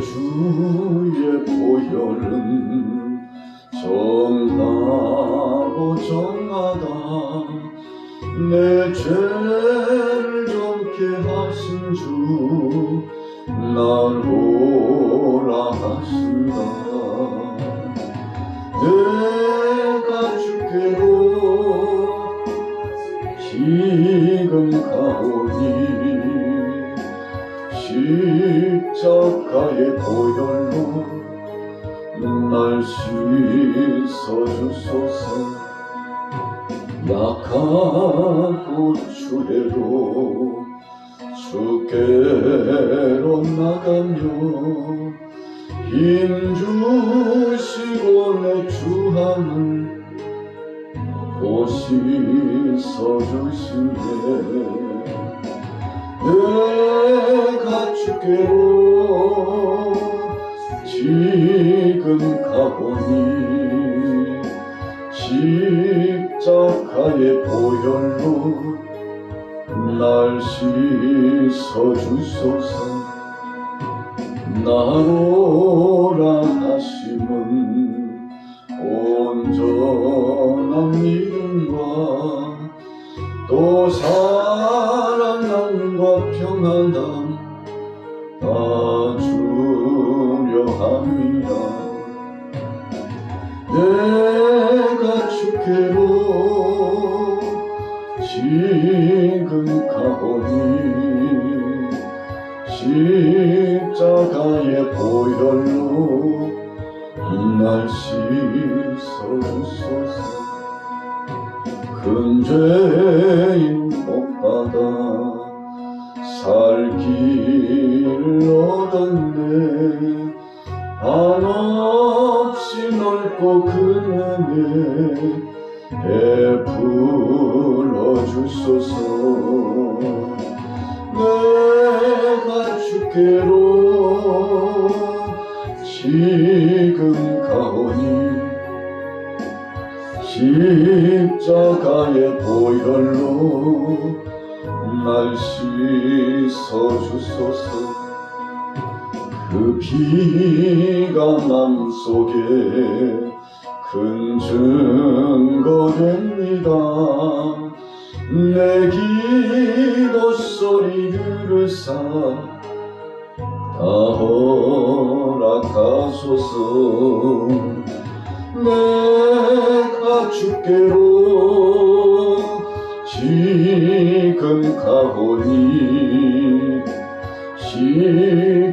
주의 보혈은 정하고 정하다 내 죄를 정케 하신 주 나로라 하신다. 내가 주께로 지금 가오니 십자가의 보혈로 날 씻어주소서. 약하고 추해로 주께로 나가며 힘주시고 내 주함을 씻어주시네. 내가 주께로 지금 가보니 십자가의 보혈로 날 씻어주소서. 나로라 하심은 온전한 믿음과 또 사랑함과 평안함 다 주려 함이라. 내가 주께로 지금 가보니 십자가의 보혈로 날 씻어주소서. 큰 죄인 못받아 살 길을 얻었네. 한없이 넓고 큰 은혜 베풀어 주소서. 내가 주께로 지금 가오니 십자가의 보혈로 날 씻어주소서. 그 피가 맘속에 큰 증거됩니다. 내 기도 소리 들으사 다 허락하소서. 내가 주께로 지금 가보니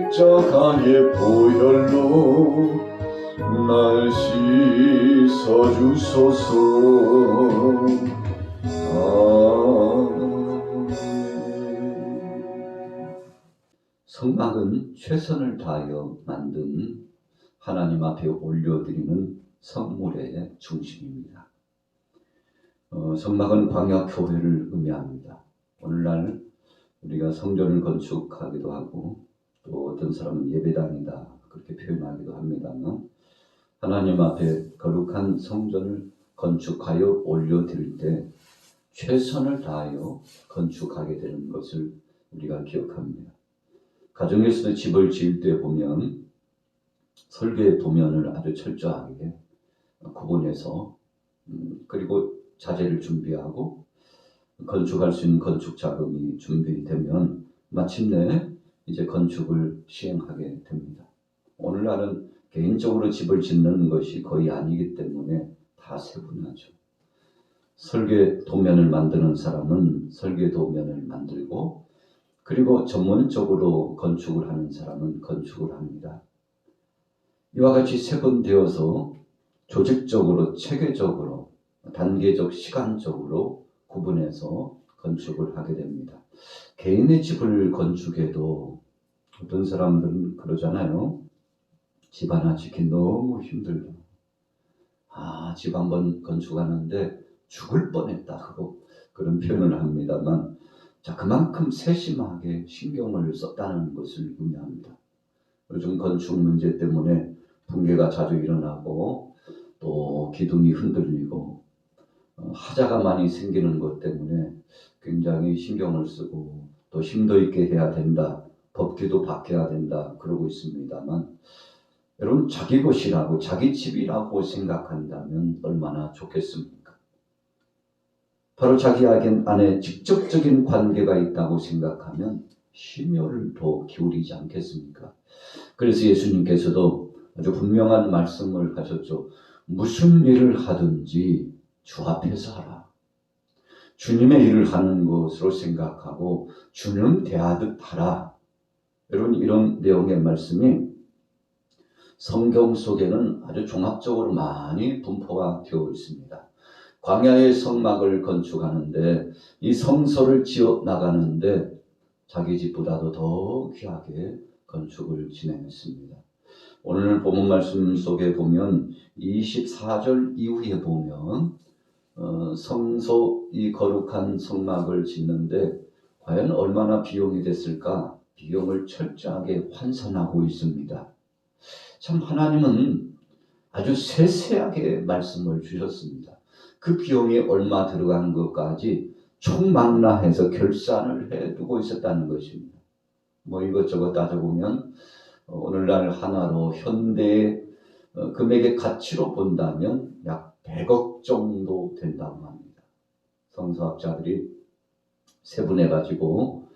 십자가의 보혈로 날 씻어주소서. 성막은 최선을 다하여 만든 하나님 앞에 올려드리는 성물의 중심입니다. 성막은 광야교회를 의미합니다. 오늘날 우리가 성전을 건축하기도 하고 또 어떤 사람은 예배당이다 그렇게 표현하기도 합니다만, 하나님 앞에 거룩한 성전을 건축하여 올려드릴 때 최선을 다하여 건축하게 되는 것을 우리가 기억합니다. 가정에서도 집을 지을 때 보면 설계 도면을 아주 철저하게 구분해서 그리고 자재를 준비하고 건축할 수 있는 건축 자금이 준비되면 마침내 이제 건축을 시행하게 됩니다. 오늘날은 개인적으로 집을 짓는 것이 거의 아니기 때문에 다 세분하죠. 설계 도면을 만드는 사람은 설계 도면을 만들고, 그리고 전문적으로 건축을 하는 사람은 건축을 합니다. 이와 같이 세분되어서 조직적으로, 체계적으로, 단계적, 시간적으로 구분해서 건축을 하게 됩니다. 개인의 집을 건축해도 어떤 사람들은 그러잖아요. 집 하나 짓기 너무 힘들다. 집 한번 건축하는데 죽을 뻔했다 하고 그런 표현을 합니다만, 자, 그만큼 세심하게 신경을 썼다는 것을 의미합니다. 요즘 건축 문제 때문에 붕괴가 자주 일어나고 또 기둥이 흔들리고 하자가 많이 생기는 것 때문에 굉장히 신경을 쓰고 또 심도 있게 해야 된다, 법규도 바뀌어야 된다 그러고 있습니다만 여러분 자기 것이라고 자기 집이라고 생각한다면 얼마나 좋겠습니까? 바로 자기 안에 직접적인 관계가 있다고 생각하면 심혈을 더 기울이지 않겠습니까? 그래서 예수님께서도 아주 분명한 말씀을 하셨죠. 무슨 일을 하든지 주 앞에서 하라. 주님의 일을 하는 것으로 생각하고 주님 대하듯 하라. 여러분 이런 내용의 말씀이 성경 속에는 아주 종합적으로 많이 분포가 되어 있습니다. 광야의 성막을 건축하는데 이 성소를 지어 나가는데 자기 집보다도 더 귀하게 건축을 진행했습니다. 오늘 본문 말씀 속에 보면 24절 이후에 보면 성소 이 거룩한 성막을 짓는데 과연 얼마나 비용이 됐을까? 비용을 철저하게 환산하고 있습니다. 참 하나님은 아주 세세하게 말씀을 주셨습니다. 그 비용이 얼마 들어가는 것까지 총망라해서 결산을 해두고 있었다는 것입니다. 뭐 이것저것 따져보면 오늘날 하나로 현대의 금액의 가치로 본다면 약 100억 정도 된다고 합니다. 성서학자들이 세분해가지고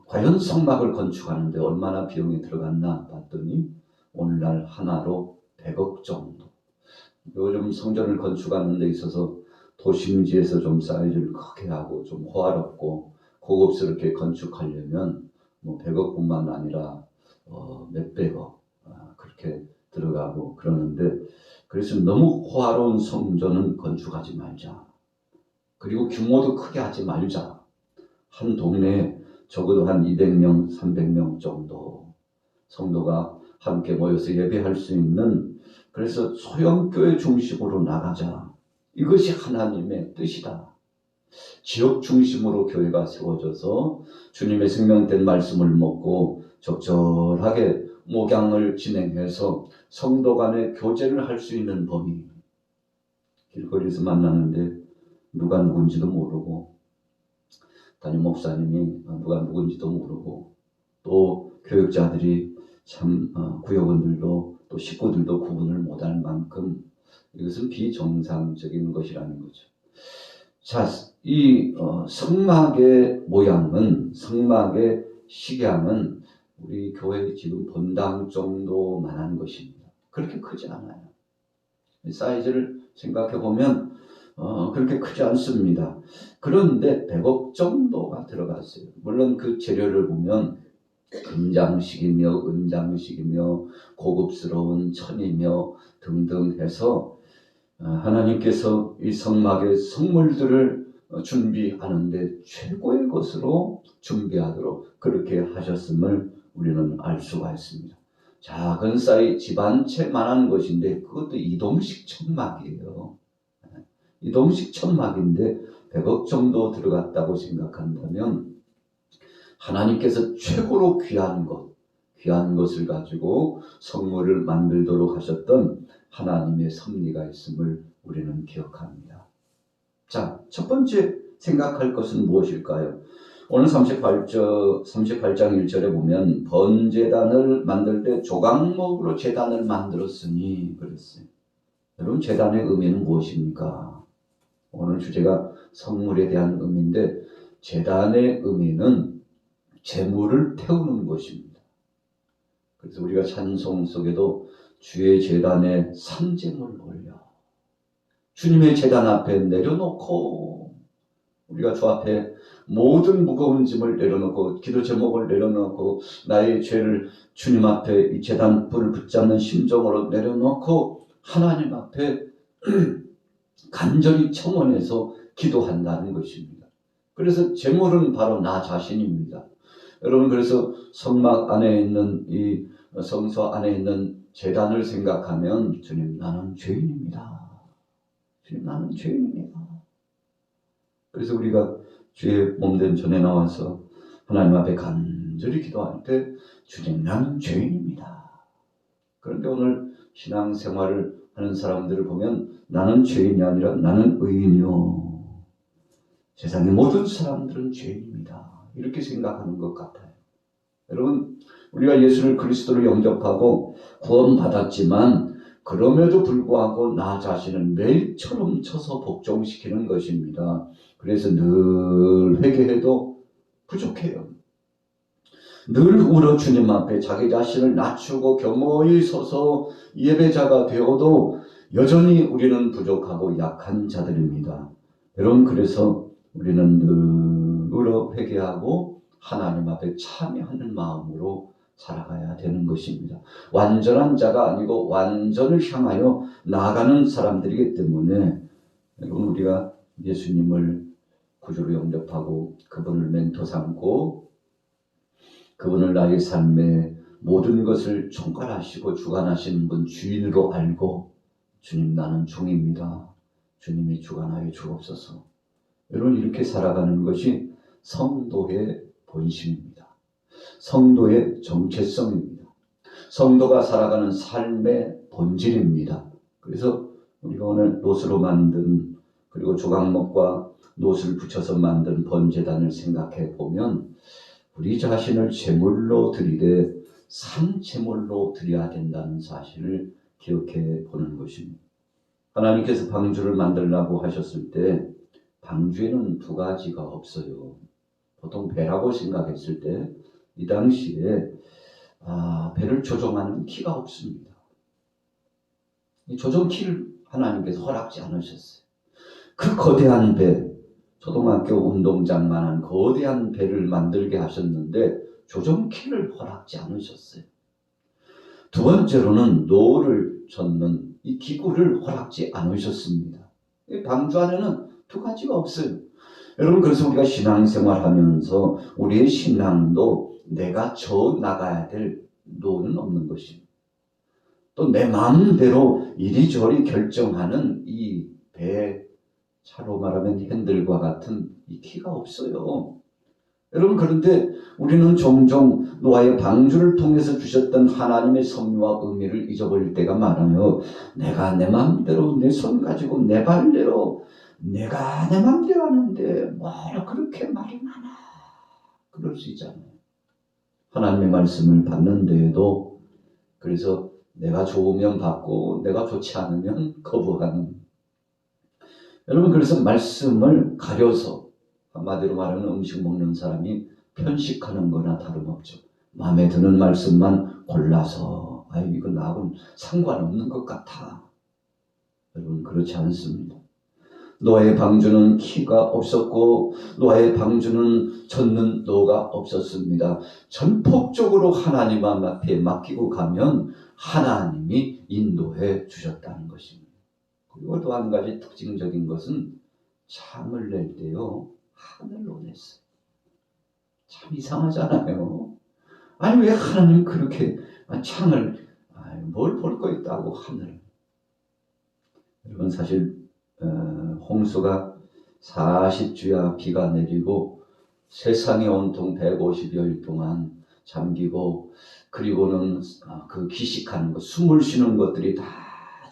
과연 성막을 건축하는데 얼마나 비용이 들어갔나 봤더니 오늘날 하나로 100억 정도. 요즘 성전을 건축하는 데 있어서 도심지에서 좀 사이즈를 크게 하고 좀 호화롭고 고급스럽게 건축하려면 뭐 100억뿐만 아니라 몇백억 그렇게 들어가고 그러는데 그래서 너무 호화로운 성전은 건축하지 말자. 그리고 규모도 크게 하지 말자. 한 동네에 적어도 한 200명, 300명 정도 성도가 함께 모여서 예배할 수 있는 그래서 소형교회 중심으로 나가자. 이것이 하나님의 뜻이다. 지역 중심으로 교회가 세워져서 주님의 생명된 말씀을 먹고 적절하게 목양을 진행해서 성도 간의 교제를 할 수 있는 범위. 길거리에서 만나는데 누가 누군지도 모르고 담임 목사님이 누가 누군지도 모르고 또 교육자들이 참 구역원들도 또 식구들도 구분을 못할 만큼 이것은 비정상적인 것이라는 거죠. 자, 이 성막의 모양은 성막의 식양은 우리 교회 지금 본당 정도만한 것입니다. 그렇게 크지 않아요. 사이즈를 생각해 보면 그렇게 크지 않습니다. 그런데 100억 정도가 들어갔어요. 물론 그 재료를 보면 금장식이며 은장식이며 고급스러운 천이며 등등 해서 하나님께서 이 성막의 성물들을 준비하는데 최고의 것으로 준비하도록 그렇게 하셨음을 우리는 알 수가 있습니다. 작은 사이 집 한 채만한 것인데 그것도 이동식 천막이에요. 이동식 천막인데 100억 정도 들어갔다고 생각한다면 하나님께서 최고로 귀한 것을 가지고 성물을 만들도록 하셨던 하나님의 섭리가 있음을 우리는 기억합니다. 자, 첫 번째 생각할 것은 무엇일까요? 오늘 38장 1절에 보면 번제단을 만들 때 조각목으로 제단을 만들었으니 그랬어요. 여러분 제단의 의미는 무엇입니까? 오늘 주제가 성물에 대한 의미인데 제단의 의미는 제물을 태우는 것입니다. 그래서 우리가 찬송 속에도 주의 제단에 산제물을 올려 주님의 제단 앞에 내려놓고 우리가 주 앞에 모든 무거운 짐을 내려놓고 기도 제목을 내려놓고 나의 죄를 주님 앞에 이 제단 불을 붙잡는 심정으로 내려놓고 하나님 앞에 간절히 청원해서 기도한다는 것입니다. 그래서 제물은 바로 나 자신입니다. 여러분 그래서 성막 안에 있는 이 성소 안에 있는 제단을 생각하면 주님 나는 죄인입니다. 주님 나는 죄인입니다. 그래서 우리가 주의 몸된 전에 나와서 하나님 앞에 간절히 기도할 때 주님 나는 죄인입니다. 그런데 오늘 신앙생활을 하는 사람들을 보면 나는 죄인이 아니라 나는 의인이요. 세상의 모든 사람들은 죄인입니다. 이렇게 생각하는 것 같아요. 여러분, 우리가 예수를 그리스도로 영접하고 구원받았지만 그럼에도 불구하고 나 자신을 매일처럼 쳐서 복종시키는 것입니다. 그래서 늘 회개해도 부족해요. 늘 울어 주님 앞에 자기 자신을 낮추고 겸허히 서서 예배자가 되어도 여전히 우리는 부족하고 약한 자들입니다. 여러분, 그래서 우리는 늘 울어 회개하고 하나님 앞에 참여하는 마음으로 살아가야 되는 것입니다. 완전한 자가 아니고 완전을 향하여 나아가는 사람들이기 때문에 여러분, 우리가 예수님을 구주로 영접하고 그분을 멘토 삼고 그분을 나의 삶의 모든 것을 총괄하시고 주관하시는 분 주인으로 알고 주님, 나는 종입니다. 주님이 주관하여 주옵소서. 여러분, 이렇게 살아가는 것이 성도의 본심입니다. 성도의 정체성입니다. 성도가 살아가는 삶의 본질입니다. 그래서 우리가 오늘 놋으로 만든, 그리고 조각목과 놋을 붙여서 만든 번제단을 생각해 보면 우리 자신을 제물로 드리되 산 제물로 드려야 된다는 사실을 기억해 보는 것입니다. 하나님께서 방주를 만들라고 하셨을 때 방주에는 두 가지가 없어요. 보통 배라고 생각했을 때 이 당시에 배를 조종하는 키가 없습니다. 이 조종키를 하나님께서 허락지 않으셨어요. 그 거대한 배, 초등학교 운동장만한 거대한 배를 만들게 하셨는데 조종키를 허락지 않으셨어요. 두 번째로는 노를 젓는 이 기구를 허락지 않으셨습니다. 방주 안에는 두 가지가 없어요. 여러분, 그래서 우리가 신앙생활하면서 우리의 신앙도 내가 저 나가야 될 노는 없는 것입니다. 또 내 마음대로 이리저리 결정하는 이 배, 차로 말하면 핸들과 같은 이 키가 없어요. 여러분, 그런데 우리는 종종 노아의 방주를 통해서 주셨던 하나님의 섭리와 의미를 잊어버릴 때가 많아요. 내가 내 마음대로 내 손 가지고 내 발대로 내가 내 마음대로 하는데 뭐라 그렇게 말이 많아. 그럴 수 있잖아요. 하나님의 말씀을 받는 데에도 그래서 내가 좋으면 받고 내가 좋지 않으면 거부하는, 여러분, 그래서 말씀을 가려서 한마디로 말하면 음식 먹는 사람이 편식하는 거나 다름없죠. 마음에 드는 말씀만 골라서 이거 나하고는 상관없는 것 같아. 여러분, 그렇지 않습니다. 노아의 방주는 키가 없었고 노아의 방주는 젓는 노가 없었습니다. 전폭적으로 하나님 앞에 맡기고 가면 하나님이 인도해 주셨다는 것입니다. 그리고 또 한 가지 특징적인 것은 창을 낼 때요, 하늘로 냈어요. 참 이상하잖아요. 아니, 왜 하나님 그렇게 창을, 뭘 볼 거 있다고 하늘을. 여러분, 사실 홍수가 40주야 비가 내리고 세상이 온통 150여일 동안 잠기고, 그리고는 그 기식하는 것, 숨을 쉬는 것들이 다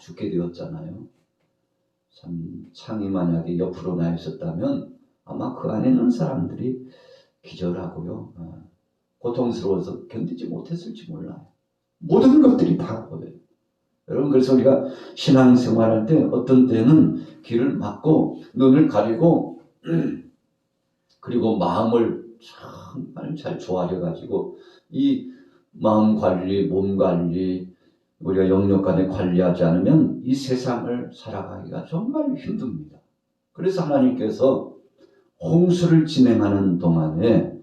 죽게 되었잖아요. 참, 창이 만약에 옆으로 나 있었다면 아마 그 안에 있는 사람들이 기절하고요, 고통스러워서 견디지 못했을지 몰라요. 모든 것들이 다 보여요. 여러분, 그래서 우리가 신앙생활할 때 어떤 때는 귀를 막고 눈을 가리고 그리고 마음을 정말 잘 조아려 가지고 이 마음 관리, 몸 관리, 우리가 영역간에 관리하지 않으면 이 세상을 살아가기가 정말 힘듭니다. 그래서 하나님께서 홍수를 진행하는 동안에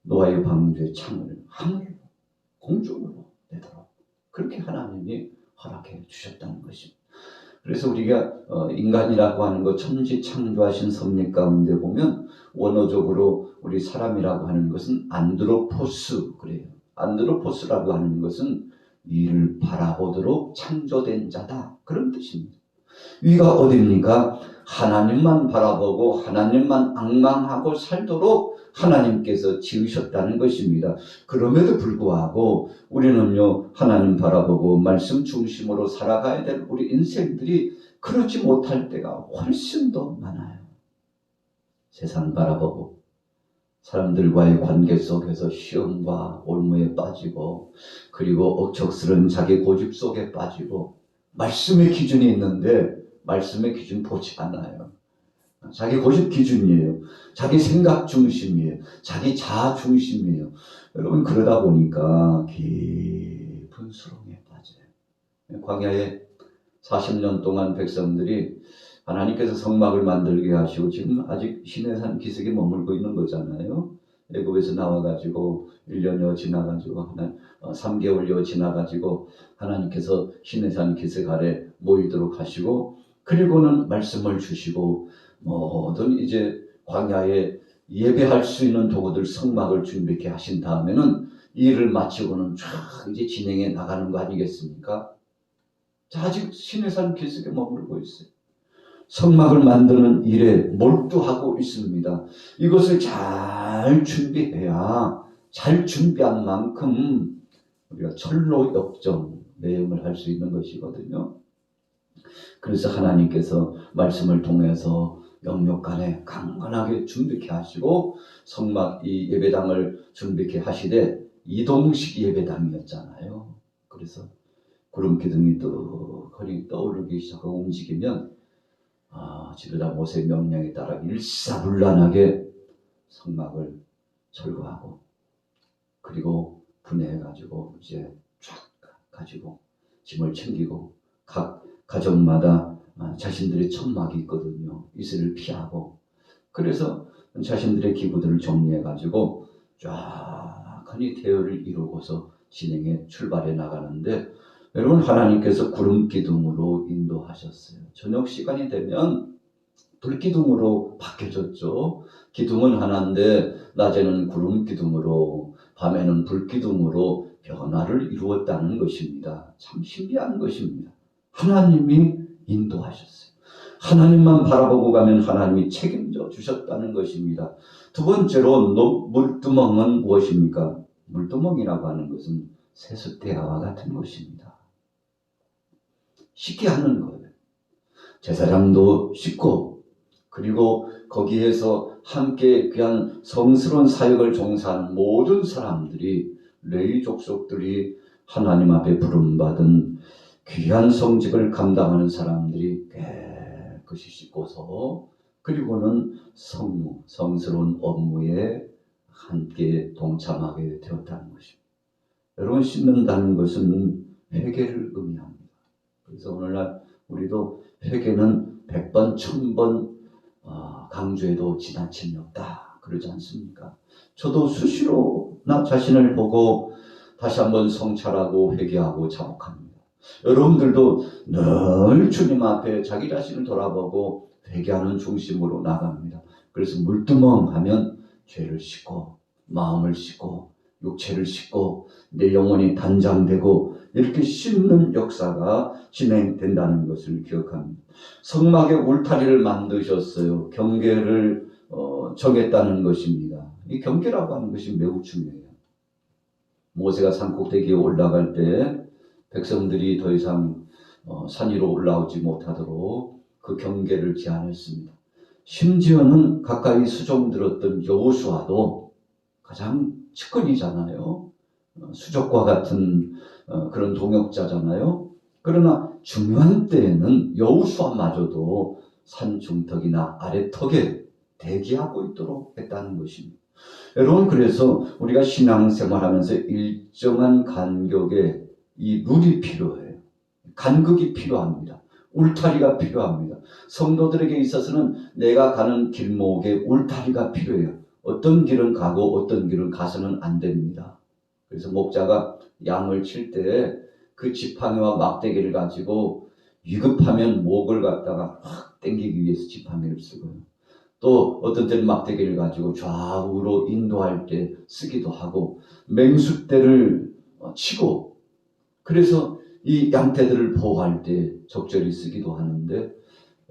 노아의 방주의 창을 하늘로, 공중으로 내도록 그렇게 하나님이 허락해 주셨다는 것입니다. 그래서 우리가 인간이라고 하는 것, 천지 창조하신 섭리 가운데 보면 원어적으로 우리 사람이라고 하는 것은 안드로포스 그래요. 안드로포스라고 하는 것은 위를 바라보도록 창조된 자다, 그런 뜻입니다. 위가 어딥니까? 하나님만 바라보고 하나님만 앙망하고 살도록 하나님께서 지으셨다는 것입니다. 그럼에도 불구하고 우리는요, 하나님 바라보고 말씀 중심으로 살아가야 될 우리 인생들이 그렇지 못할 때가 훨씬 더 많아요. 세상 바라보고 사람들과의 관계 속에서 시험과 올무에 빠지고 그리고 억척스러운 자기 고집 속에 빠지고 말씀의 기준이 있는데 말씀의 기준 보지 않아요. 자기 고집 기준이에요. 자기 생각 중심이에요. 자기 자아 중심이에요. 여러분 그러다 보니까 깊은 수렁에 빠져요. 광야에 40년 동안 백성들이 하나님께서 성막을 만들게 하시고 지금 아직 시내산 기슭에 머물고 있는 거잖아요. 애굽에서 나와가지고 1년여 지나가지고 3개월여 지나가지고 하나님께서 시내산 기슭 아래 모이도록 하시고 그리고는 말씀을 주시고 모든 이제 광야에 예배할 수 있는 도구들 성막을 준비케 하신 다음에는 일을 마치고는 쫙 이제 진행해 나가는 거 아니겠습니까? 자, 아직 시내산 기슭에 머물고 있어요. 성막을 만드는 일에 몰두하고 있습니다. 이것을 잘 준비해야 잘 준비한 만큼 우리가 철로 역정 매음을 할 수 있는 것이거든요. 그래서 하나님께서 말씀을 통해서 영육간에 강건하게 준비케 하시고 성막 이 예배당을 준비케 하시되 이동식 예배당이었잖아요. 그래서 구름 기둥이 떡하니 떠오르기 시작하고 움직이면 지도자 모세 명령에 따라 일사불란하게 성막을 철거하고 그리고 분해해가지고 이제 쫙 가지고 짐을 챙기고 각 가정마다 자신들의 천막이 있거든요. 이슬을 피하고 그래서 자신들의 기구들을 정리해가지고 쫙 하니 대열을 이루고서 진행해 출발해 나가는데 여러분 하나님께서 구름 기둥으로 인도하셨어요. 저녁 시간이 되면 불기둥으로 바뀌어졌죠. 기둥은 하나인데 낮에는 구름 기둥으로 밤에는 불기둥으로 변화를 이루었다는 것입니다. 참 신기한 것입니다. 하나님이 인도하셨어요. 하나님만 바라보고 가면 하나님이 책임져 주셨다는 것입니다. 두 번째로 물두멍은 무엇입니까? 물두멍이라고 하는 것은 세숫대야와 같은 것입니다. 씻게 하는 거예요. 제사장도 씻고 그리고 거기에서 함께 그냥 성스러운 사역을 종사하는 모든 사람들이 레위 족속들이 하나님 앞에 부름받은 귀한 성직을 감당하는 사람들이 깨끗이 씻고서 그리고는 성무, 성스러운 업무에 함께 동참하게 되었다는 것입니다. 여러분 씻는다는 것은 회개를 의미합니다. 그래서 오늘날 우리도 회개는 100번, 1000번 강조해도 지나침이 없다 그러지 않습니까? 저도 수시로 나 자신을 보고 다시 한번 성찰하고 회개하고 자복합니다. 여러분들도 늘 주님 앞에 자기 자신을 돌아보고 회개하는 중심으로 나갑니다. 그래서 물두멍 하면 죄를 씻고 마음을 씻고 육체를 씻고 내 영혼이 단장되고 이렇게 씻는 역사가 진행된다는 것을 기억합니다. 성막에 울타리를 만드셨어요. 경계를 정했다는 것입니다. 이 경계라고 하는 것이 매우 중요해요. 모세가 산꼭대기에 올라갈 때 백성들이 더 이상 산 위로 올라오지 못하도록 그 경계를 제한했습니다. 심지어는 가까이 수종 들었던 여호수아도 가장 측근이잖아요. 수족과 같은 그런 동역자잖아요. 그러나 중요한 때에는 여호수아마저도 산 중턱이나 아래턱에 대기하고 있도록 했다는 것입니다. 여러분 그래서 우리가 신앙생활하면서 일정한 간격에 이 룰이 필요해요. 간극이 필요합니다. 울타리가 필요합니다. 성도들에게 있어서는 내가 가는 길목에 울타리가 필요해요. 어떤 길은 가고 어떤 길은 가서는 안 됩니다. 그래서 목자가 양을 칠 때 그 지팡이와 막대기를 가지고 위급하면 목을 갖다가 확 당기기 위해서 지팡이를 쓰고요. 또 어떤 때는 막대기를 가지고 좌우로 인도할 때 쓰기도 하고 맹숫대를 치고 그래서 이 양떼들을 보호할 때 적절히 쓰기도 하는데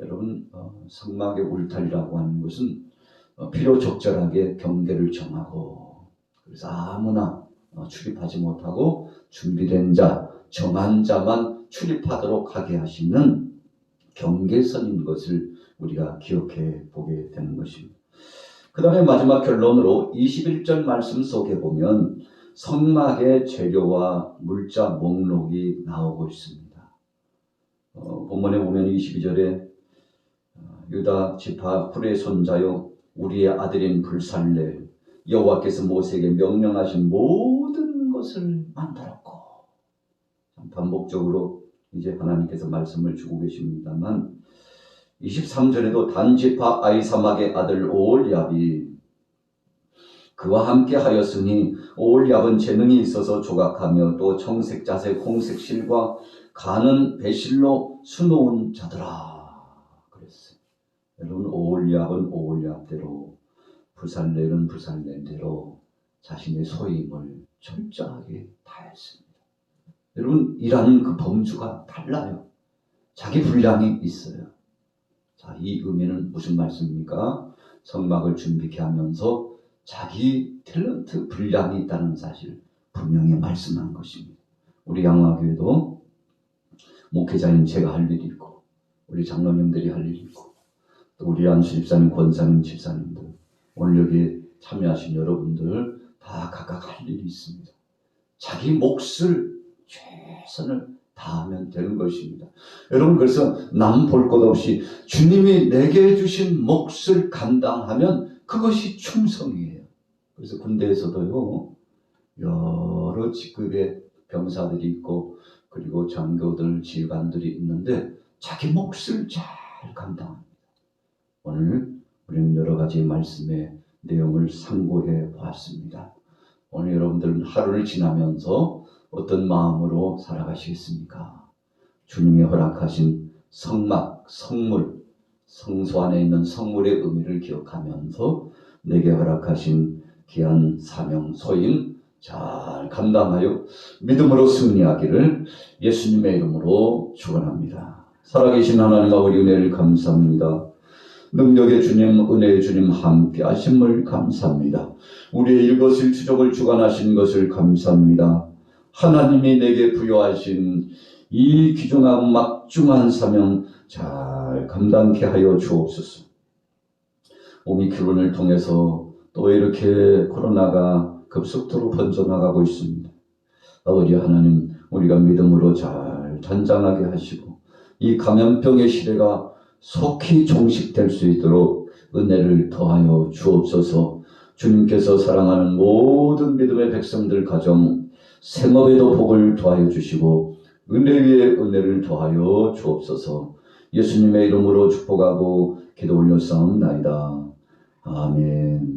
여러분 성막의 울타리라고 하는 것은 필요 적절하게 경계를 정하고 그래서 아무나 출입하지 못하고 준비된 자, 정한 자만 출입하도록 하게 하시는 경계선인 것을 우리가 기억해 보게 되는 것입니다. 그 다음에 마지막 결론으로 21절 말씀 속에 보면 성막의 재료와 물자 목록이 나오고 있습니다. 본문에 보면 22절에 유다 지파 훌의 손자요 우리의 아들인 불살레 여호와께서 모세에게 명령하신 모든 것을 만들었고, 반복적으로 이제 하나님께서 말씀을 주고 계십니다만 23절에도 단지파 아이사막의 아들 오홀리압이 그와 함께 하였으니 오홀리압은 재능이 있어서 조각하며 또 청색 자색 홍색 실과 가는 배실로 수놓은 자더라 그랬어요. 여러분, 오홀리압은 오홀리압대로, 불살레는 불살레대로 자신의 소임을 철저하게 다했습니다. 여러분, 일하는 그 범주가 달라요. 자기 분량이 있어요. 자, 이 의미는 무슨 말씀입니까? 성막을 준비케 하면서 자기 탤런트 분량이 있다는 사실 분명히 말씀한 것입니다. 우리 양화교회도 목회자인 제가 할 일이 있고, 우리 장로님들이 할 일이 있고, 또 우리 안수 집사님, 권사님, 집사님들, 오늘 여기 참여하신 여러분들 다 각각 할 일이 있습니다. 자기 몫을 최선을 다하면 되는 것입니다. 여러분, 그래서 남 볼 것 없이 주님이 내게 주신 몫을 감당하면 그것이 충성이에요. 그래서 군대에서도요, 여러 직급의 병사들이 있고, 그리고 장교들, 지휘관들이 있는데 자기 몫을 잘 감당합니다. 오늘 우리는 여러 가지 말씀의 내용을 상고해 보았습니다. 오늘 여러분들은 하루를 지나면서 어떤 마음으로 살아가시겠습니까? 주님이 허락하신 성막, 성물, 성소 안에 있는 성물의 의미를 기억하면서 내게 허락하신 귀한 사명, 소임 잘 감당하여 믿음으로 승리하기를 예수님의 이름으로 축원합니다. 살아계신 하나님과 우리 은혜를 감사합니다. 능력의 주님, 은혜의 주님 함께 하심을 감사합니다. 우리의 일거수일투족을 주관하신 것을 감사합니다. 하나님이 내게 부여하신 이 귀중하고 막중한 사명 잘 감당케 하여 주옵소서. 오미크론을 통해서 또 이렇게 코로나가 급속도로 번져나가고 있습니다. 아버지 하나님, 우리가 믿음으로 잘 단장하게 하시고 이 감염병의 시대가 속히 종식될 수 있도록 은혜를 더하여 주옵소서. 주님께서 사랑하는 모든 믿음의 백성들 가정, 생업에도 복을 더하여 주시고 은혜 위에 은혜를 더하여 주옵소서. 예수님의 이름으로 축복하고 기도 올려 싸움나이다. 아멘.